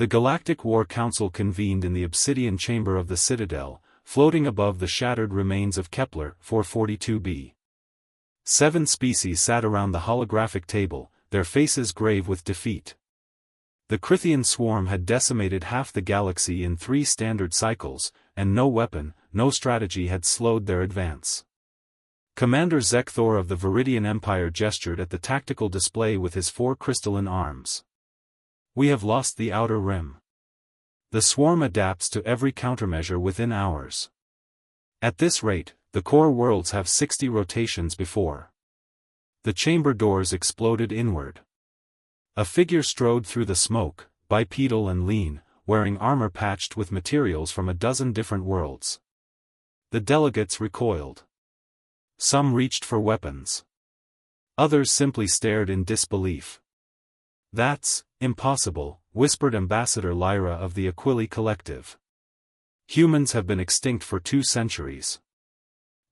The Galactic War Council convened in the obsidian chamber of the Citadel, floating above the shattered remains of Kepler 442b. 7 species sat around the holographic table, their faces grave with defeat. The Crythian swarm had decimated half the galaxy in 3 standard cycles, and no weapon, no strategy had slowed their advance. Commander Zekthor of the Viridian Empire gestured at the tactical display with his 4 crystalline arms. We have lost the outer rim. The swarm adapts to every countermeasure within hours. At this rate, the core worlds have 60 rotations before. The chamber doors exploded inward. A figure strode through the smoke, bipedal and lean, wearing armor patched with materials from a dozen different worlds. The delegates recoiled. Some reached for weapons. Others simply stared in disbelief. "That's impossible," whispered Ambassador Lyra of the Aquili Collective. "Humans have been extinct for 2 centuries."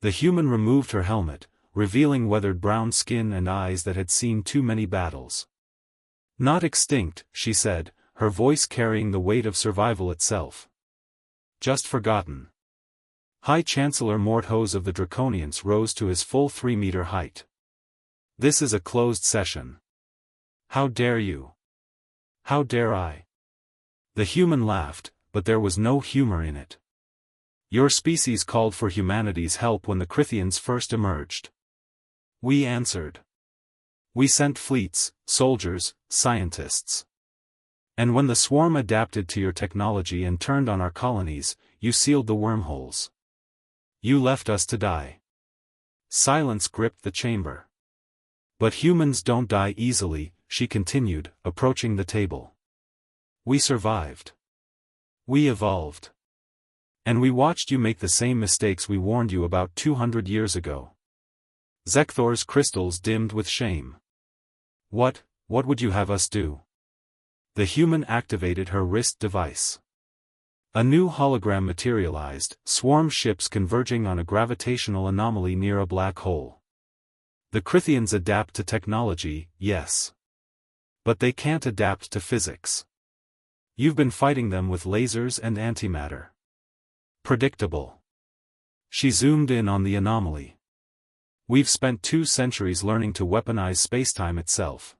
The human removed her helmet, revealing weathered brown skin and eyes that had seen too many battles. "Not extinct," she said, her voice carrying the weight of survival itself. "Just forgotten." High Chancellor Morthos of the Draconians rose to his full 3-meter height. "This is a closed session. How dare you? How dare I?" The human laughed, but there was no humor in it. "Your species called for humanity's help when the Crythians first emerged. We answered. We sent fleets, soldiers, scientists. And when the swarm adapted to your technology and turned on our colonies, you sealed the wormholes. You left us to die." Silence gripped the chamber. "But humans don't die easily," she continued, approaching the table. "We survived. We evolved. And we watched you make the same mistakes we warned you about 200 years ago." Zekthor's crystals dimmed with shame. What would you have us do?" The human activated her wrist device. A new hologram materialized, swarm ships converging on a gravitational anomaly near a black hole. "The Crythians adapt to technology, yes. But they can't adapt to physics. You've been fighting them with lasers and antimatter. Predictable." She zoomed in on the anomaly. "We've spent 2 centuries learning to weaponize spacetime itself."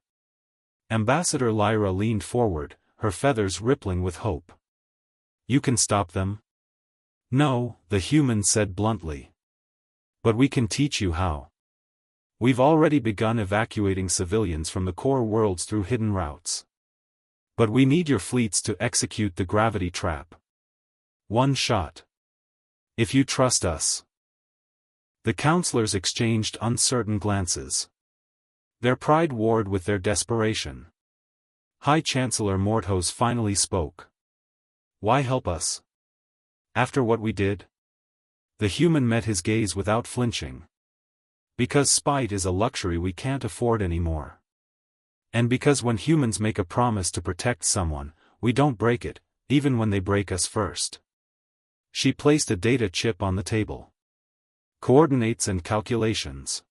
Ambassador Lyra leaned forward, her feathers rippling with hope. "You can stop them?" "No," the human said bluntly. "But we can teach you how. We've already begun evacuating civilians from the core worlds through hidden routes. But we need your fleets to execute the gravity trap. 1 shot. If you trust us." The counselors exchanged uncertain glances. Their pride warred with their desperation. High Chancellor Morthos finally spoke. "Why help us? After what we did?" The human met his gaze without flinching. "Because spite is a luxury we can't afford anymore. And because when humans make a promise to protect someone, we don't break it, even when they break us first." She placed a data chip on the table. "Coordinates and calculations.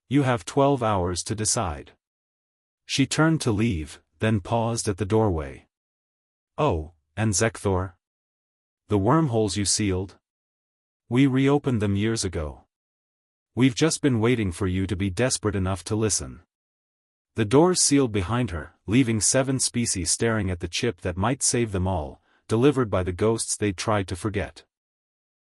You have 12 hours to decide." She turned to leave, then paused at the doorway. "Oh, and Zekthor? The wormholes you sealed? We reopened them years ago. We've just been waiting for you to be desperate enough to listen." The doors sealed behind her, leaving 7 species staring at the chip that might save them all, delivered by the ghosts they'd tried to forget.